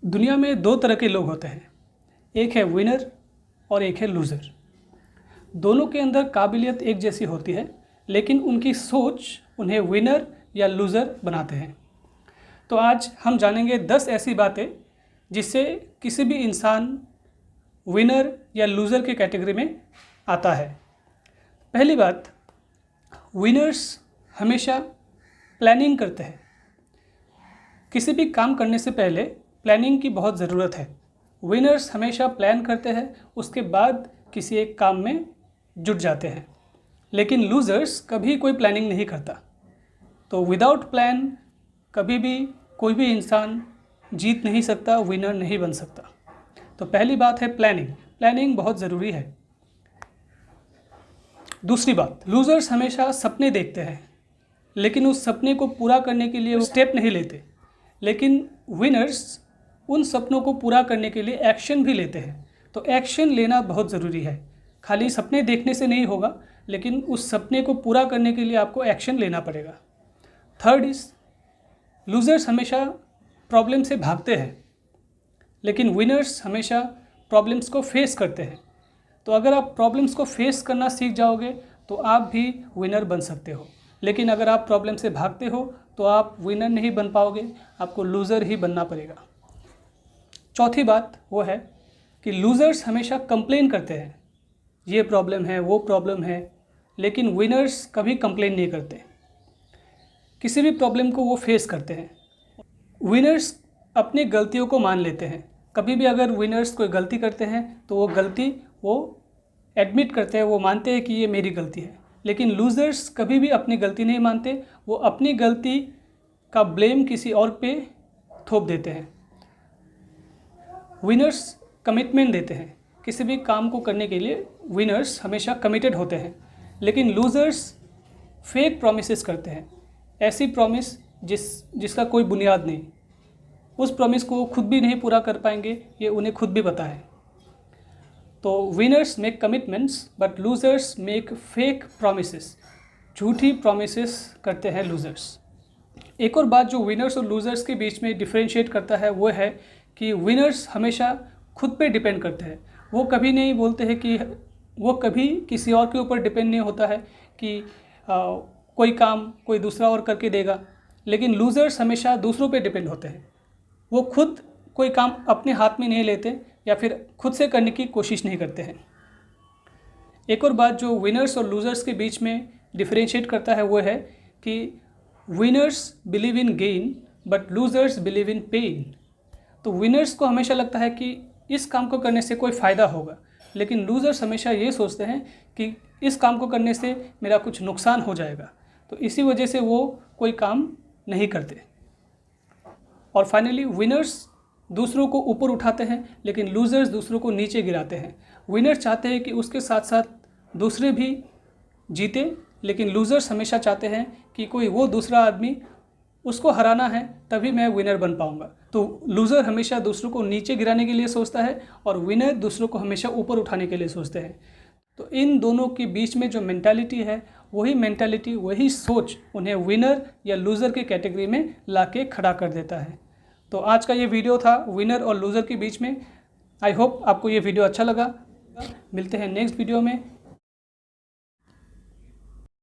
दुनिया में दो तरह के लोग होते हैं, एक है विनर और एक है लूज़र। दोनों के अंदर काबिलियत एक जैसी होती है, लेकिन उनकी सोच उन्हें विनर या लूज़र बनाते हैं। तो आज हम जानेंगे 10 ऐसी बातें जिससे किसी भी इंसान विनर या लूज़र के कैटेगरी में आता है। पहली बात, विनर्स हमेशा प्लानिंग करते हैं। किसी भी काम करने से पहले प्लानिंग की बहुत ज़रूरत है। विनर्स हमेशा प्लान करते हैं, उसके बाद किसी एक काम में जुट जाते हैं, लेकिन लूज़र्स कभी कोई प्लानिंग नहीं करता। तो विदाउट प्लान कभी भी कोई भी इंसान जीत नहीं सकता, विनर नहीं बन सकता। तो पहली बात है प्लानिंग बहुत ज़रूरी है। दूसरी बात, लूज़र्स हमेशा सपने देखते हैं, लेकिन उस सपने को पूरा करने के लिए वो स्टेप नहीं लेते, लेकिन विनर्स उन सपनों को पूरा करने के लिए एक्शन भी लेते हैं। तो एक्शन लेना बहुत ज़रूरी है। खाली सपने देखने से नहीं होगा, लेकिन उस सपने को पूरा करने के लिए आपको एक्शन लेना पड़ेगा। थर्ड इज़, लूज़र्स हमेशा प्रॉब्लम से भागते हैं, लेकिन विनर्स हमेशा प्रॉब्लम्स को फेस करते हैं। तो अगर आप प्रॉब्लम्स को फेस करना सीख जाओगे तो आप भी विनर बन सकते हो, लेकिन अगर आप प्रॉब्लम से भागते हो तो आप विनर नहीं बन पाओगे, आपको लूज़र ही बनना पड़ेगा। चौथी बात वो है कि लूज़र्स हमेशा कंप्लेन करते हैं, ये प्रॉब्लम है, वो प्रॉब्लम है, लेकिन विनर्स कभी कंप्लेन नहीं करते। किसी भी प्रॉब्लम को वो फेस करते हैं। विनर्स अपनी गलतियों को मान लेते हैं। कभी भी अगर विनर्स कोई गलती करते हैं तो वो गलती वो एडमिट करते हैं, वो मानते हैं कि ये मेरी गलती है। लेकिन लूज़र्स कभी भी अपनी गलती नहीं मानते, वो अपनी गलती का ब्लेम किसी और पे थोप देते हैं। विनर्स कमिटमेंट देते हैं। किसी भी काम को करने के लिए विनर्स हमेशा कमिटेड होते हैं, लेकिन लूज़र्स फेक प्रॉमिसेस करते हैं। ऐसी प्रॉमिस जिसका कोई बुनियाद नहीं, उस प्रॉमिस को वो खुद भी नहीं पूरा कर पाएंगे, ये उन्हें खुद भी पता है। तो winners make commitments but losers make fake promises. झूठी प्रॉमिसेस करते हैं लूज़र्स। एक और बात जो विनर्स और लूज़र्स के बीच में डिफरेंशिएट करता है वो है कि विनर्स हमेशा खुद पे डिपेंड करते हैं। वो कभी नहीं बोलते हैं कि वो कभी किसी और के ऊपर डिपेंड नहीं होता है कि कोई काम कोई दूसरा और करके देगा, लेकिन लूज़र्स हमेशा दूसरों पे डिपेंड होते हैं। वो खुद कोई काम अपने हाथ में नहीं लेते या फिर खुद से करने की कोशिश नहीं करते हैं। एक और बात जो विनर्स और लूज़र्स के बीच में डिफरेंशिएट करता है वो है कि winners believe in gain but losers believe in pen. तो विनर्स को हमेशा लगता है कि इस काम को करने से कोई फ़ायदा होगा, लेकिन लूज़र्स हमेशा ये सोचते हैं कि इस काम को करने से मेरा कुछ नुकसान हो जाएगा। तो इसी वजह से वो कोई काम नहीं करते। और फाइनली, विनर्स दूसरों को ऊपर उठाते हैं, लेकिन लूज़र्स दूसरों को नीचे गिराते हैं। विनर चाहते हैं कि उसके साथ साथ दूसरे भी जीते, लेकिन लूज़र्स हमेशा चाहते हैं कि कोई वो दूसरा आदमी उसको हराना है, तभी मैं विनर बन पाऊंगा। तो लूज़र हमेशा दूसरों को नीचे गिराने के लिए सोचता है और विनर दूसरों को हमेशा ऊपर उठाने के लिए सोचते हैं। तो इन दोनों के बीच में जो मेंटालिटी है, वही सोच उन्हें विनर या लूज़र के कैटेगरी में लाके खड़ा कर देता है। तो आज का ये वीडियो था विनर और लूज़र के बीच में। आई होप आपको ये वीडियो अच्छा लगा। मिलते हैं नेक्स्ट वीडियो में।